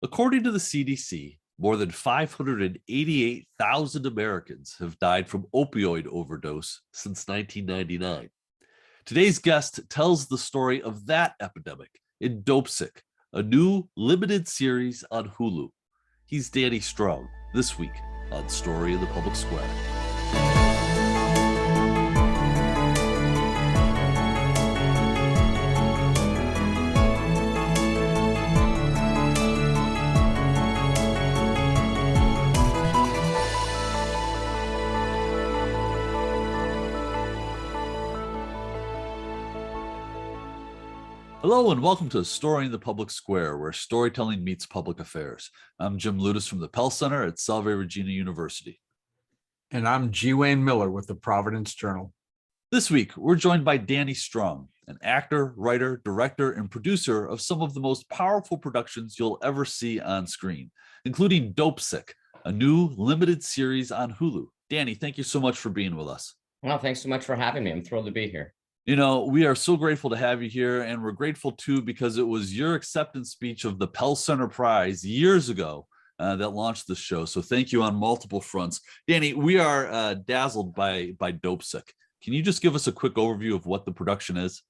According to the CDC, more than 588,000 Americans have died from opioid overdose since 1999. Today's guest tells the story of that epidemic in Dopesick, a new limited series on Hulu. He's Danny Strong, this week on Story in the Public Square. Hello and welcome to Story in the Public Square, where storytelling meets public affairs. I'm Jim Ludis from the Pell Center at Salve Regina University. And I'm G. Wayne Miller with the Providence Journal. This week, we're joined by Danny Strong, an actor, writer, director, and producer of some of the most powerful productions you'll ever see on screen, including Dopesick, a new limited series on Hulu. Danny, thank you so much for being with us. Well, thanks so much for having me. I'm thrilled to be here. You know, we are so grateful to have you here, and we're grateful too because it was your acceptance speech of the Pell Center Prize years ago that launched the show. So thank you on multiple fronts. Danny, we are dazzled by Dopesick. Can you just give us a quick overview of what the production is?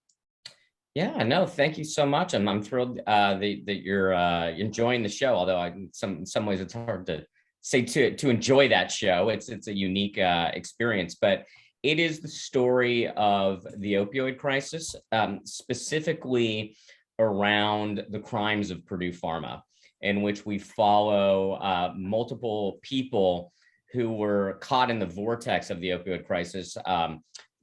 Yeah, no, thank you so much. I'm thrilled that you're enjoying the show, although in some ways it's hard to say to enjoy that show. It's a unique experience, but it is the story of the opioid crisis, specifically around the crimes of Purdue Pharma, in which we follow multiple people who were caught in the vortex of the opioid crisis.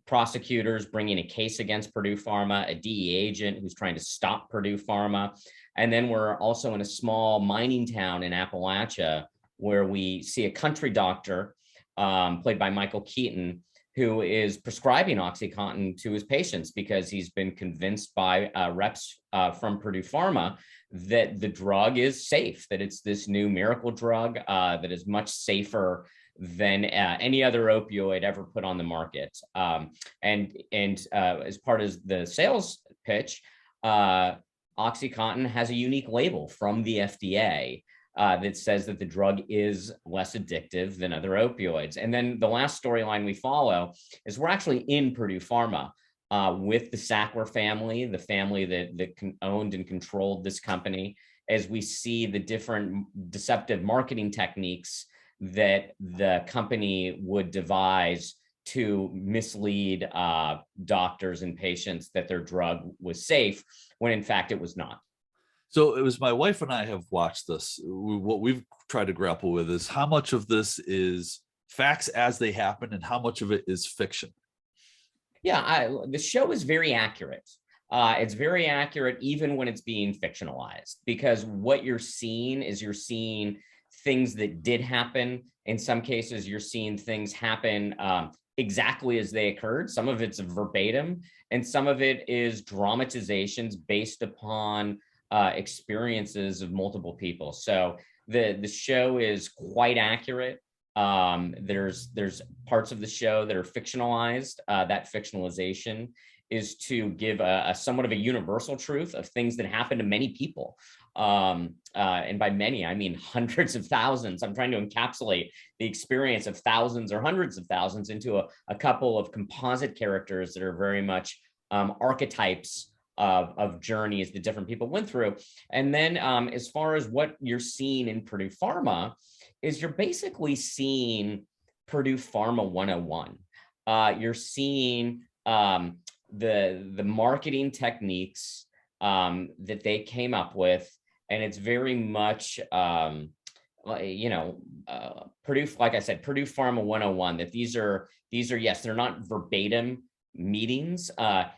Prosecutors bringing a case against Purdue Pharma, a DEA agent who's trying to stop Purdue Pharma. And then we're also in a small mining town in Appalachia where we see a country doctor played by Michael Keaton, who is prescribing OxyContin to his patients because he's been convinced by reps from Purdue Pharma that the drug is safe, that it's this new miracle drug that is much safer than any other opioid ever put on the market. And as part of the sales pitch, OxyContin has a unique label from the FDA that says that the drug is less addictive than other opioids. And then the last storyline we follow is we're actually in Purdue Pharma with the Sackler family, the family that owned and controlled this company, as we see the different deceptive marketing techniques that the company would devise to mislead doctors and patients that their drug was safe, when in fact it was not. So it was my wife and I have watched this. What we've tried to grapple with is how much of this is facts as they happen and how much of it is fiction. Yeah, the show is very accurate. It's very accurate even when it's being fictionalized, because what you're seeing things that did happen. In some cases, you're seeing things happen exactly as they occurred. Some of it's verbatim, and some of it is dramatizations based upon experiences of multiple people. So the show is quite accurate. There's parts of the show that are fictionalized. That fictionalization is to give a somewhat of a universal truth of things that happen to many people. And by many, I mean hundreds of thousands. I'm trying to encapsulate the experience of thousands or hundreds of thousands into a couple of composite characters that are very much archetypes of journeys that different people went through. And then as far as what you're seeing in Purdue Pharma is you're basically seeing Purdue Pharma 101. You're seeing the marketing techniques that they came up with. And it's very much, Purdue, like I said, Purdue Pharma 101, that these are, yes, they're not verbatim meetings,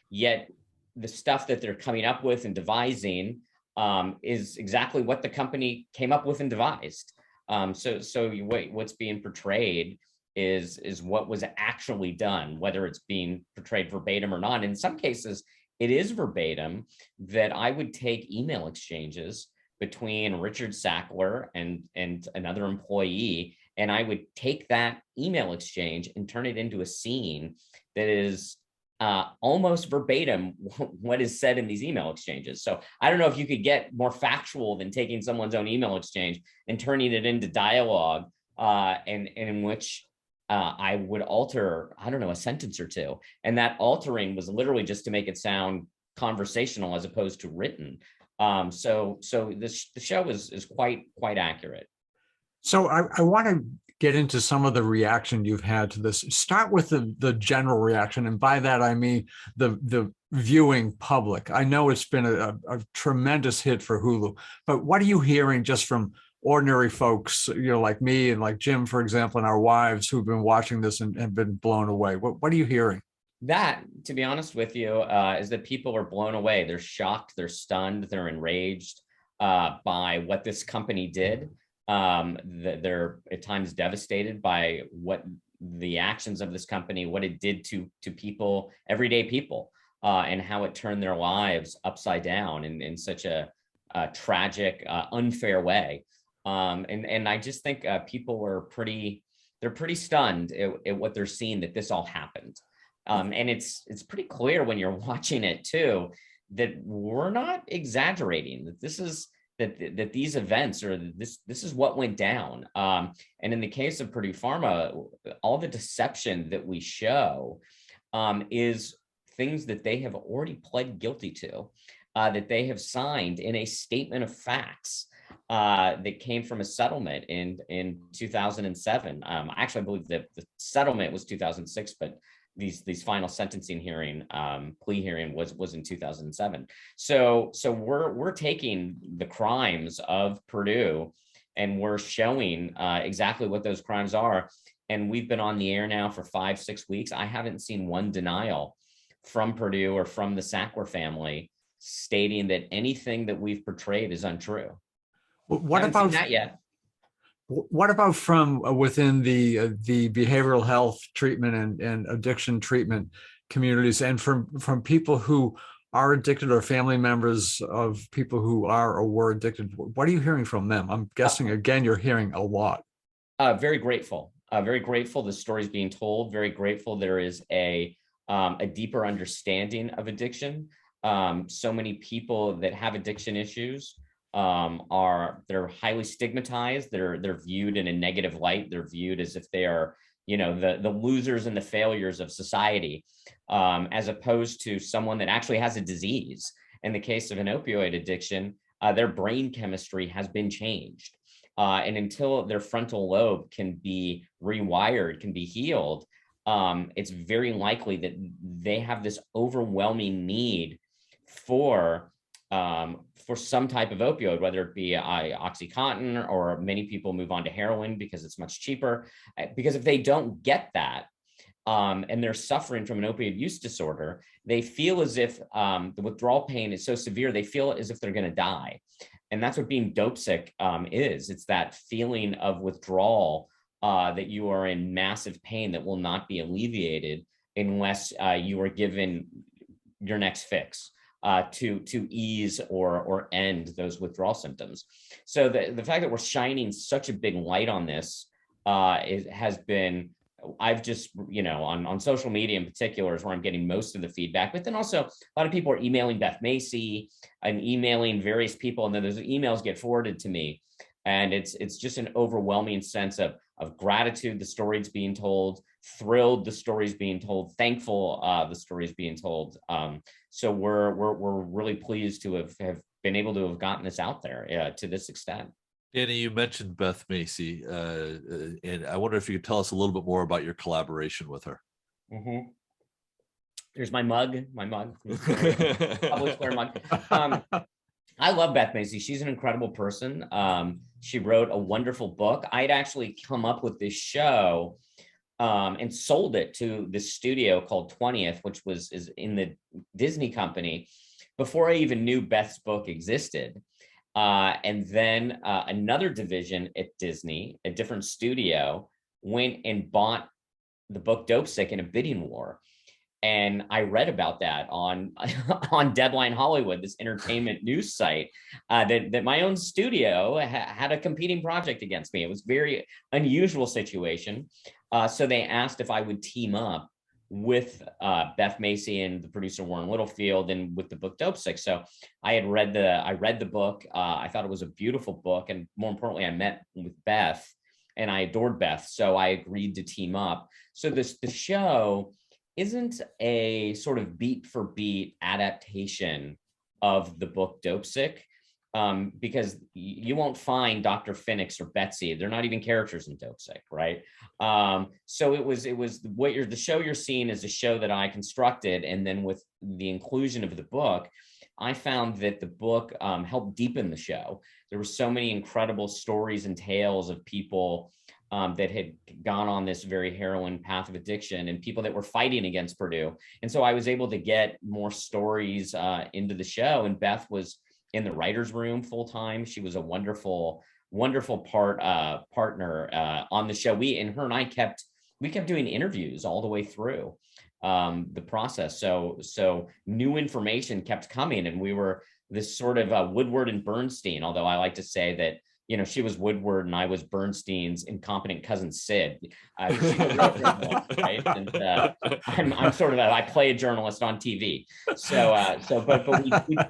yet the stuff that they're coming up with and devising is exactly what the company came up with and devised. What's being portrayed is what was actually done, whether it's being portrayed verbatim or not. In some cases, it is verbatim. That I would take email exchanges between Richard Sackler and another employee, and I would take that email exchange and turn it into a scene that is almost verbatim what is said in these email exchanges. So I don't know if you could get more factual than taking someone's own email exchange and turning it into dialogue, and in which I would alter, I don't know, a sentence or two. And that altering was literally just to make it sound conversational as opposed to written. So the show is quite accurate. So I want to get into some of the reaction you've had to this. Start with the general reaction, and by that I mean the viewing public. I know it's been a tremendous hit for Hulu, but what are you hearing just from ordinary folks, like me and like Jim, for example, and our wives who've been watching this and have been blown away? What are you hearing? That, to be honest with you, is that people are blown away. They're shocked, they're stunned, they're enraged by what this company did. They're at times devastated by what the actions of this company, what it did to people, everyday people, and how it turned their lives upside down in such a tragic, unfair way. And I just think people are they're pretty stunned at what they're seeing, that this all happened. And it's pretty clear when you're watching it too, that we're not exaggerating, that this is that these events, or this is what went down. And in the case of Purdue Pharma, all the deception that we show is things that they have already pled guilty to, that they have signed in a statement of facts that came from a settlement in 2007. Actually, I believe that the settlement was 2006, but these final sentencing hearing, plea hearing was in 2007. So we're taking the crimes of Purdue and we're showing exactly what those crimes are. And we've been on the air now for 5-6 weeks. I haven't seen one denial from Purdue or from the Sackler family stating that anything that we've portrayed is untrue. What about that yet? What about from within the behavioral health treatment and addiction treatment communities, and from people who are addicted or family members of people who are or were addicted? What are you hearing from them? I'm guessing, again, you're hearing a lot. Very grateful. Very grateful the story's being told. Very grateful there is a deeper understanding of addiction. So many people that have addiction issues they're highly stigmatized. They're viewed in a negative light. They're viewed as if they are, the losers and the failures of society, as opposed to someone that actually has a disease. In the case of an opioid addiction, their brain chemistry has been changed. And until their frontal lobe can be rewired, can be healed, it's very likely that they have this overwhelming need for some type of opioid, whether it be OxyContin, or many people move on to heroin because it's much cheaper. Because if they don't get that, and they're suffering from an opioid use disorder, they feel as if the withdrawal pain is so severe, they feel as if they're going to die. And that's what being dopesick is. It's that feeling of withdrawal, that you are in massive pain that will not be alleviated unless you are given your next fix. To ease or end those withdrawal symptoms. So the fact that we're shining such a big light on this has been, I've just, on social media in particular is where I'm getting most of the feedback, but then also a lot of people are emailing Beth Macy and emailing various people, and then those emails get forwarded to me. And it's just an overwhelming sense of gratitude, the story's being told, thrilled the story's being told, thankful the story's being told. So we're really pleased to have been able to have gotten this out there to this extent. Danny, you mentioned Beth Macy, and I wonder if you could tell us a little bit more about your collaboration with her. Mm-hmm. There's my mug, public square mug. I love Beth Macy. She's an incredible person. She wrote a wonderful book. I'd actually come up with this show and sold it to this studio called 20th, which is in the Disney company, before I even knew Beth's book existed. And then another division at Disney, a different studio, went and bought the book Dopesick in a bidding war. And I read about that on Deadline Hollywood, this entertainment news site, that my own studio had a competing project against me. It was a very unusual situation. So they asked if I would team up with Beth Macy and the producer Warren Littlefield, and with the book Dopesick. So I read the book. I thought it was a beautiful book, and more importantly, I met with Beth, and I adored Beth, so I agreed to team up. So the show isn't a sort of beat for beat adaptation of the book Dopesick, because you won't find Dr. Phoenix or Betsy. They're not even characters in Dopesick, right? So it was the show you're seeing is a show that I constructed, and then with the inclusion of the book, I found that the book helped deepen the show. There were so many incredible stories and tales of people that had gone on this very harrowing path of addiction, and people that were fighting against Purdue. And so I was able to get more stories into the show, and Beth was in the writer's room full time. She was a wonderful partner on the show. Her and I kept doing interviews all the way through the process. So new information kept coming, and we were this sort of Woodward and Bernstein, although I like to say that, you know, she was Woodward and I was Bernstein's incompetent cousin Sid. Right? And I'm sort of I play a journalist on TV. But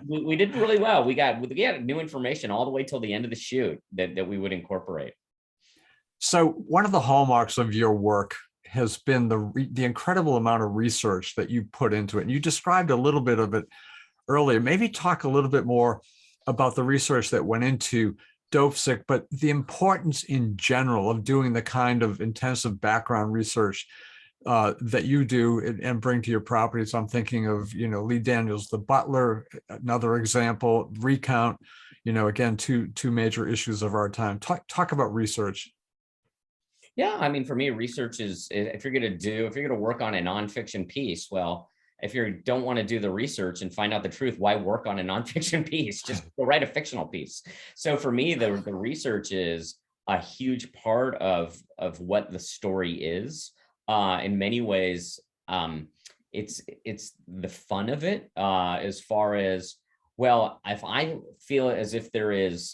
we did really well. We got new information all the way till the end of the shoot that we would incorporate. So one of the hallmarks of your work has been the incredible amount of research that you put into it. And you described a little bit of it earlier. Maybe talk a little bit more about the research that went into Dopesick, but the importance in general of doing the kind of intensive background research that you do and bring to your properties. I'm thinking of, you know, Lee Daniels' The Butler, another example, Recount, you know, again, two major issues of our time. Talk about research. Yeah, I mean, for me, research is, if you're going to work on a nonfiction piece, well, if you don't want to do the research and find out the truth, why work on a nonfiction piece? Just go write a fictional piece. So for me, the research is a huge part of what the story is. In many ways, it's the fun of it, as far as, well, if I feel as if there is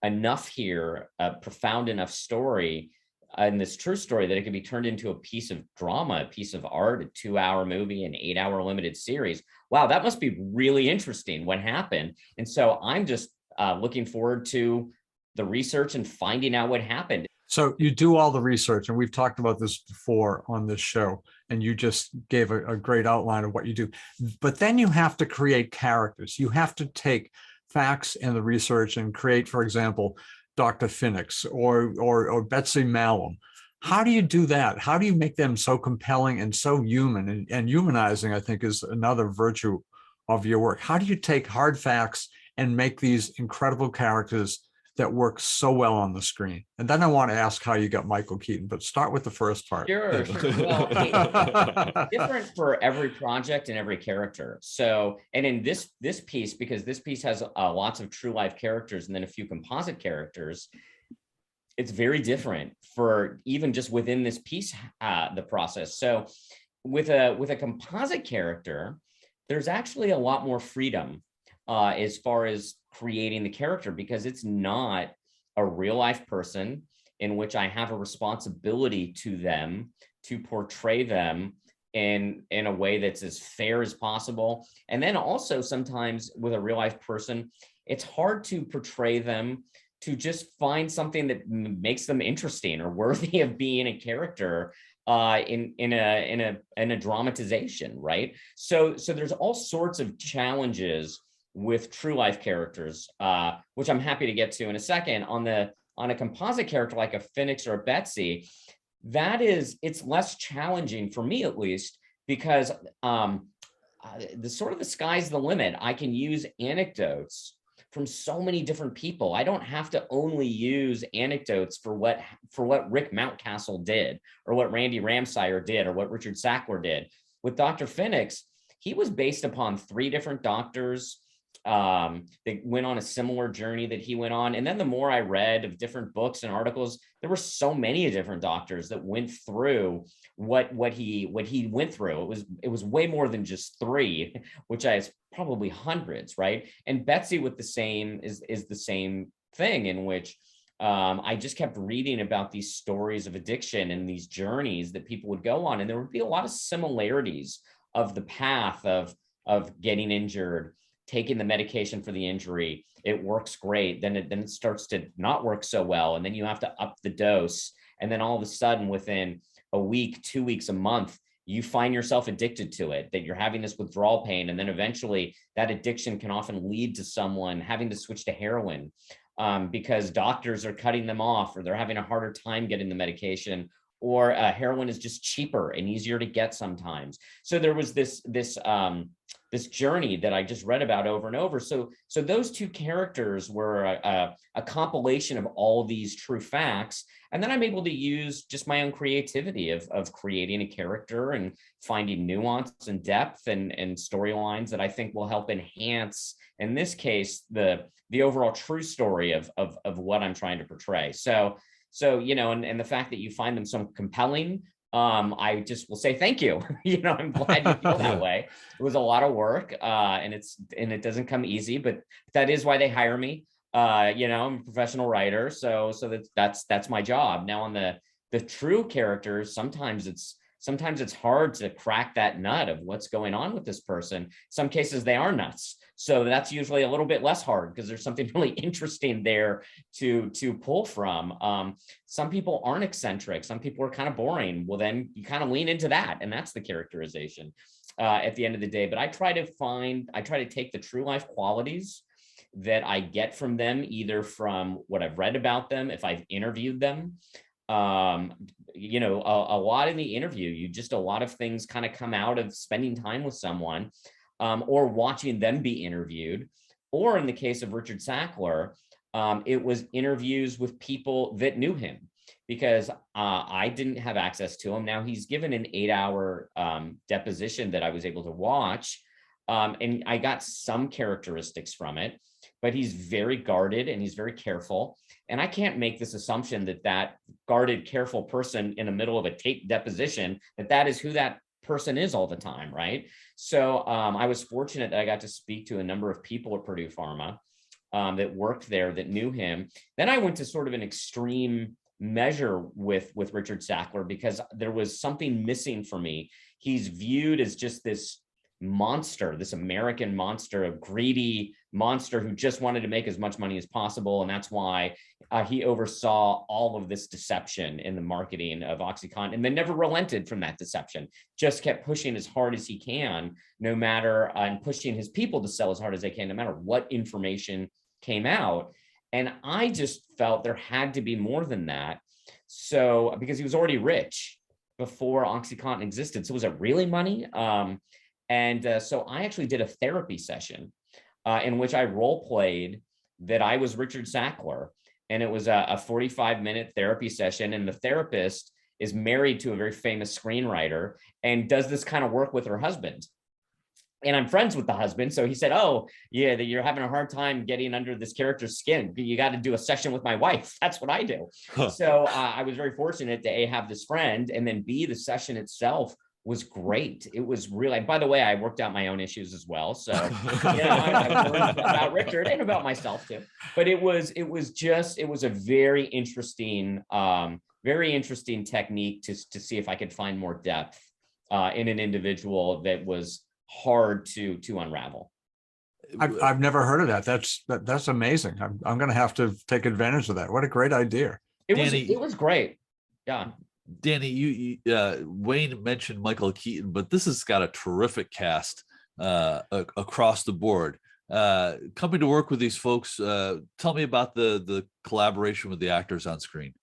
enough here, a profound enough story, and this true story, that it can be turned into a piece of drama, a piece of art, a 2-hour movie, an 8-hour limited series. Wow, that must be really interesting what happened. And so I'm just looking forward to the research and finding out what happened. So you do all the research, and we've talked about this before on this show, and you just gave a great outline of what you do. But then you have to create characters. You have to take facts and the research and create, for example, Dr. Phoenix or Betsy Malum. How do you do that? How do you make them so compelling and so human and humanizing, I think, is another virtue of your work. How do you take hard facts and make these incredible characters that work so well on the screen? And then I want to ask how you got Michael Keaton, but start with the first part. Sure. Well, different for every project and every character. So, and in this piece, because this piece has lots of true life characters and then a few composite characters, it's very different for even just within this piece, the process. So with a composite character, there's actually a lot more freedom as far as creating the character, because it's not a real life person in which I have a responsibility to them to portray them in a way that's as fair as possible. And then also sometimes with a real life person, it's hard to portray them to just find something that makes them interesting or worthy of being a character in a dramatization, right? So there's all sorts of challenges with true life characters, which I'm happy to get to in a second. On a composite character like a Phoenix or a Betsy, it's less challenging for me, at least, because the sky's the limit. I can use anecdotes from so many different people. I don't have to only use anecdotes for what Rick Mountcastle did, or what Randy Ramsire did, or what Richard Sackler did. With Dr. Phoenix, he was based upon 3 different doctors that went on a similar journey that he went on. And then the more I read of different books and articles, there were so many different doctors that went through what he went through. It was way more than just 3, which is probably hundreds, right? And Betsy with the same is the same thing, in which I just kept reading about these stories of addiction and these journeys that people would go on. And there would be a lot of similarities of the path of getting injured, taking the medication for the injury. It works great. Then it starts to not work so well. And then you have to up the dose. And then all of a sudden, within a week, 2 weeks, a month, you find yourself addicted to it, that you're having this withdrawal pain. And then eventually that addiction can often lead to someone having to switch to heroin because doctors are cutting them off, or they're having a harder time getting the medication, or heroin is just cheaper and easier to get sometimes. So there was this journey that I just read about over and over. So those two characters were a compilation of all of these true facts. And then I'm able to use just my own creativity of creating a character and finding nuance and depth and storylines that I think will help enhance, in this case, the overall true story of what I'm trying to portray. So and the fact that you find them so compelling, I just will say thank you. I'm glad you feel that way. It was a lot of work, and it doesn't come easy, but that is why they hire me. I'm a professional writer, so that's my job. Now on the true characters, sometimes it's hard to crack that nut of what's going on with this person. Some cases they are nuts. So that's usually a little bit less hard because there's something really interesting there to pull from. Some people aren't eccentric. Some people are kind of boring. Well, then you kind of lean into that, and that's the characterization at the end of the day. But I try to take the true life qualities that I get from them, either from what I've read about them, if I've interviewed them. A lot in the interview, a lot of things kind of come out of spending time with someone, or watching them be interviewed. Or in the case of Richard Sackler, it was interviews with people that knew him, because I didn't have access to him. Now he's given an 8-hour deposition that I was able to watch, and I got some characteristics from it, but he's very guarded and he's very careful. And I can't make this assumption that guarded, careful person in the middle of a taped deposition, that is who that person is all the time, right? So I was fortunate that I got to speak to a number of people at Purdue Pharma that worked there, that knew him. Then I went to sort of an extreme measure with Richard Sackler, because there was something missing for me. He's viewed as just this monster, this American monster, a greedy monster who just wanted to make as much money as possible. And that's why he oversaw all of this deception in the marketing of OxyContin, and then never relented from that deception, just kept pushing as hard as he can, no matter, and pushing his people to sell as hard as they can, no matter what information came out. And I just felt there had to be more than that. So, because he was already rich before OxyContin existed. So was it really money? So I actually did a therapy session in which I role played that I was Richard Sackler. And it was a 45-minute therapy session. And the therapist is married to a very famous screenwriter and does this kind of work with her husband. And I'm friends with the husband. So he said, "Oh, yeah, you're having a hard time getting under this character's skin. You got to do a session with my wife." That's what I do. Huh. So I was very fortunate to A, have this friend, and then B, the session itself was great. It was really, by the way, I worked out my own issues as well. So, I learned about Richard and about myself too. But it was a very interesting technique to see if I could find more depth in an individual that was hard to unravel. I've never heard of that. That's amazing. I'm going to have to take advantage of that. What a great idea. It was great. Yeah. Danny, Wayne mentioned Michael Keaton, but this has got a terrific cast across the board. Coming to work with these folks, tell me about the collaboration with the actors on screen.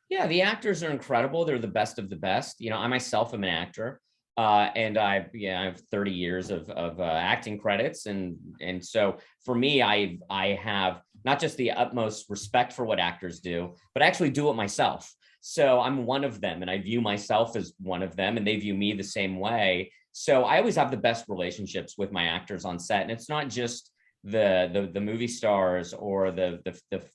Yeah, the actors are incredible. They're the best of the best. I myself am an actor, and I have 30 years of acting credits, and so for me, I have not just the utmost respect for what actors do, but I actually do it myself. So I'm one of them, and I view myself as one of them, and they view me the same way. So I always have the best relationships with my actors on set, and it's not just the movie stars or the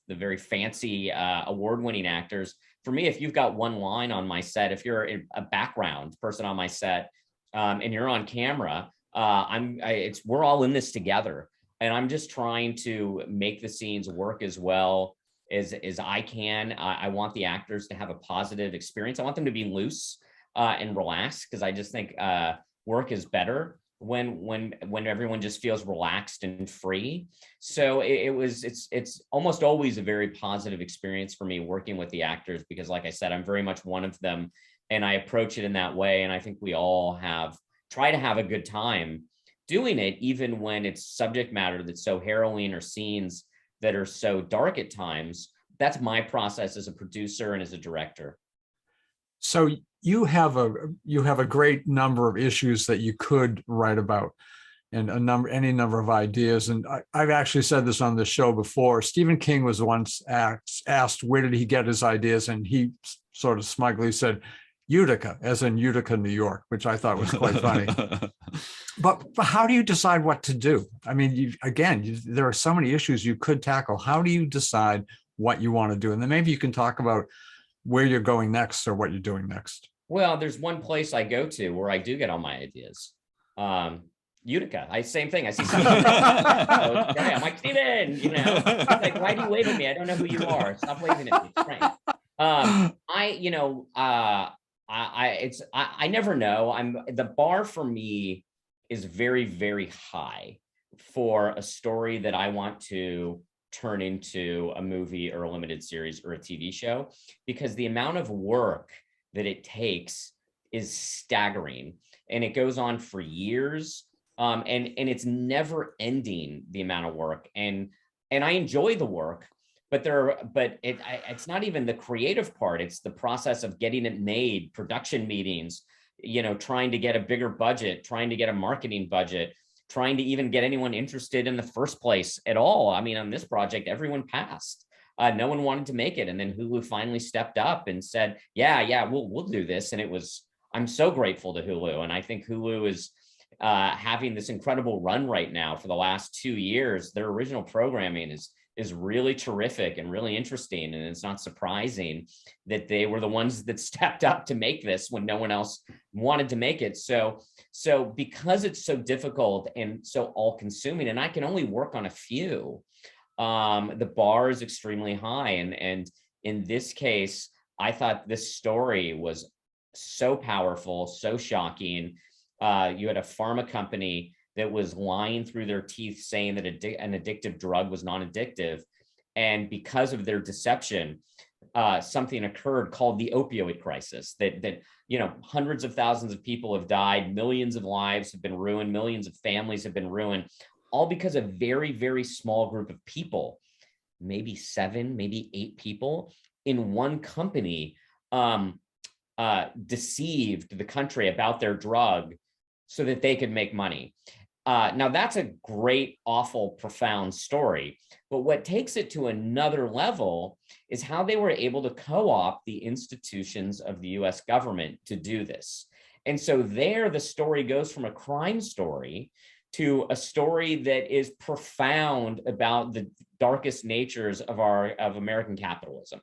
very fancy award-winning actors. For me, if you've got one line on my set, if you're a background person on my set, and you're on camera, we're all in this together, and I'm just trying to make the scenes work as well as I can. I want the actors to have a positive experience. I want them to be loose and relaxed, because I just think work is better when everyone just feels relaxed and free. So it's almost always a very positive experience for me working with the actors, because like I said, I'm very much one of them, and I approach it in that way. And I think we all try to have a good time doing it, even when it's subject matter that's so harrowing or scenes that are so dark at times. That's my process as a producer and as a director. So you have a great number of issues that you could write about, and any number of ideas. And I've actually said this on the show before. Stephen King was once asked where did he get his ideas, and he sort of smugly said Utica, as in Utica, New York, which I thought was quite funny. But how do you decide what to do? I mean, there are so many issues you could tackle. How do you decide what you want to do? And then maybe you can talk about where you're going next or what you're doing next. Well, there's one place I go to where I do get all my ideas. Utica. Same thing. I see something. I'm like, Steven, like, why do you wave at me? I don't know who you are. Stop waving at me. It's Frank. I never know. The bar for me is very, very high for a story that I want to turn into a movie or a limited series or a TV show, because the amount of work that it takes is staggering, and it goes on for years. And it's never ending, the amount of work. And I enjoy the work, but it's not even the creative part. It's the process of getting it made, production meetings, trying to get a bigger budget, trying to get a marketing budget, trying to even get anyone interested in the first place at all. I mean, on this project, everyone passed. No one wanted to make it. And then Hulu finally stepped up and said, yeah, we'll do this. And I'm so grateful to Hulu. And I think Hulu is having this incredible run right now for the last 2 years. Their original programming is really terrific and really interesting. And it's not surprising that they were the ones that stepped up to make this when no one else wanted to make it. So because it's so difficult and so all consuming, and I can only work on a few, the bar is extremely high. And in this case, I thought this story was so powerful, so shocking. You had a pharma company that was lying through their teeth saying that an addictive drug was non-addictive. And because of their deception, something occurred called the opioid crisis that hundreds of thousands of people have died, millions of lives have been ruined, millions of families have been ruined, all because a very, very small group of people, maybe 7, maybe 8 people in one company deceived the country about their drug so that they could make money. Now that's a great, awful, profound story, but what takes it to another level is how they were able to co-opt the institutions of the US government to do this. And so there, the story goes from a crime story to a story that is profound about the darkest natures of American capitalism,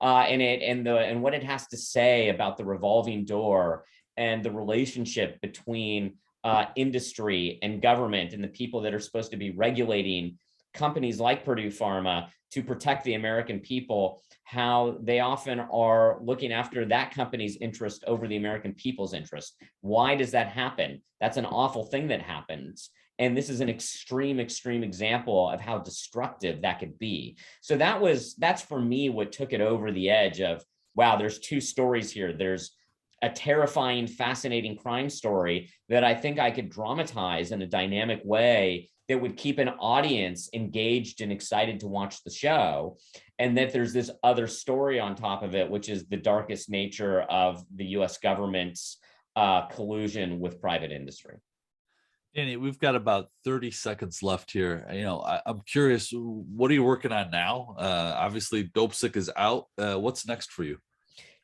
and what it has to say about the revolving door and the relationship between industry and government and the people that are supposed to be regulating companies like Purdue Pharma to protect the American people, how they often are looking after that company's interest over the American people's interest. Why does that happen? That's an awful thing that happens. And this is an extreme, extreme example of how destructive that could be. So that's for me what took it over the edge of, wow, there's 2 stories here. There's a terrifying, fascinating crime story that I think I could dramatize in a dynamic way that would keep an audience engaged and excited to watch the show. And that there's this other story on top of it, which is the darkest nature of the US government's collusion with private industry. Danny, we've got about 30 seconds left here. I'm curious, what are you working on now? Obviously, Dopesick is out. What's next for you?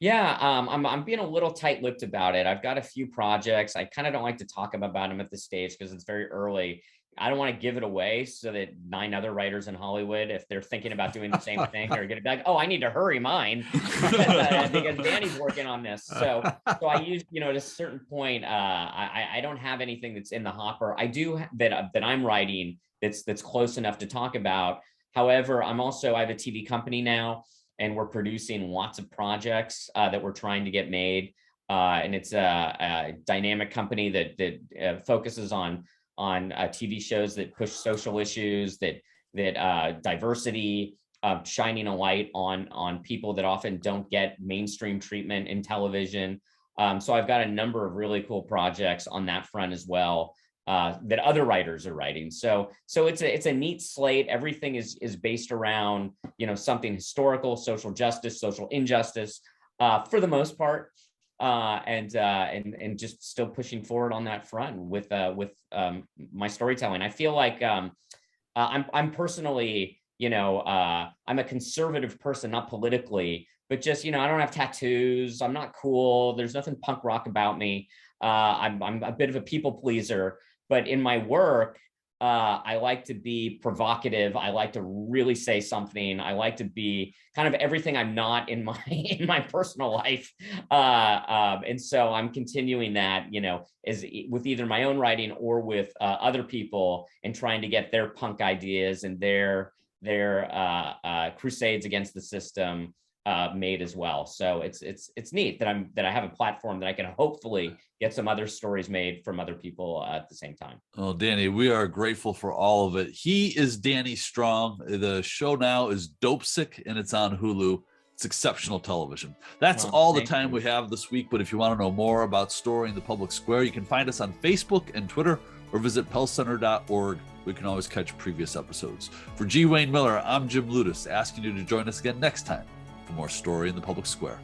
Yeah, I'm being a little tight-lipped about it. I've got a few projects. I kind of don't like to talk about them at this stage because it's very early. I don't want to give it away so that 9 other writers in Hollywood, if they're thinking about doing the same thing, are going to be like, oh, I need to hurry mine because Danny's working on this. So I use, at a certain point, I don't have anything that's in the hopper. I do that I'm writing that's close enough to talk about. However, I have a TV company now, and we're producing lots of projects that we're trying to get made. And it's a dynamic company that focuses on TV shows that push social issues, that diversity, shining a light on people that often don't get mainstream treatment in television. So I've got a number of really cool projects on that front as well that other writers are writing. So it's a neat slate. Everything is based around, something historical, social justice, social injustice, for the most part. And just still pushing forward on that front with my storytelling. I feel like I'm personally, I'm a conservative person, not politically, but just, I don't have tattoos. I'm not cool. There's nothing punk rock about me. I'm a bit of a people pleaser, but in my work, I like to be provocative. I like to really say something. I like to be kind of everything I'm not in my personal life. And so I'm continuing that, is with either my own writing or with other people, and trying to get their punk ideas and their crusades against the system made as well. So it's neat that I have a platform that I can hopefully get some other stories made from other people at the same time. Oh, Danny, we are grateful for all of it. He is Danny Strong. The show now is Dopesick, and it's on Hulu. It's exceptional television. That's all the time we have this week. But if you want to know more about Story in the Public Square, you can find us on Facebook and Twitter, or visit pellcenter.org. We can always catch previous episodes. For G. Wayne Miller, I'm Jim Ludis, asking you to join us again next time for more Story in the Public Square.